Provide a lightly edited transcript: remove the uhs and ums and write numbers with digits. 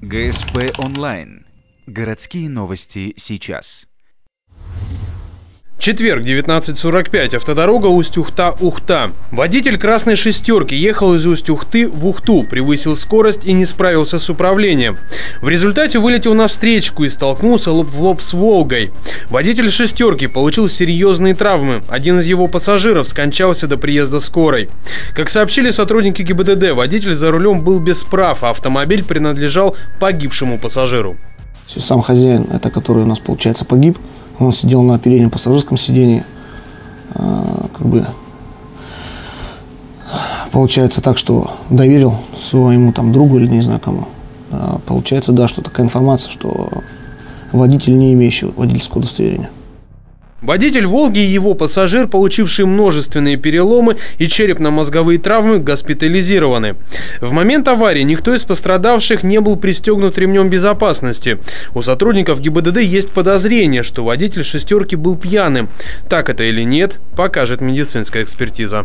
ГСП онлайн. Городские новости сейчас. Четверг, 19:45. Автодорога Усть-Ухта-Ухта. Водитель красной шестерки ехал из Усть-Ухты в Ухту, превысил скорость и не справился с управлением. В результате вылетел на встречку и столкнулся лоб в лоб с «Волгой». Водитель шестерки получил серьезные травмы. Один из его пассажиров скончался до приезда скорой. Как сообщили сотрудники ГИБДД, водитель за рулем был без прав, а автомобиль принадлежал погибшему пассажиру. Сам хозяин, это который у нас, получается, погиб. Он сидел на переднем пассажирском сидении. Получается так, что доверил своему другу или не знаю кому. Получается, да, что такая информация, что водитель, не имеющий водительского удостоверения. Водитель «Волги» и его пассажир, получившие множественные переломы и черепно-мозговые травмы, госпитализированы. В момент аварии никто из пострадавших не был пристегнут ремнем безопасности. У сотрудников ГИБДД есть подозрение, что водитель шестерки был пьяным. Так это или нет, покажет медицинская экспертиза.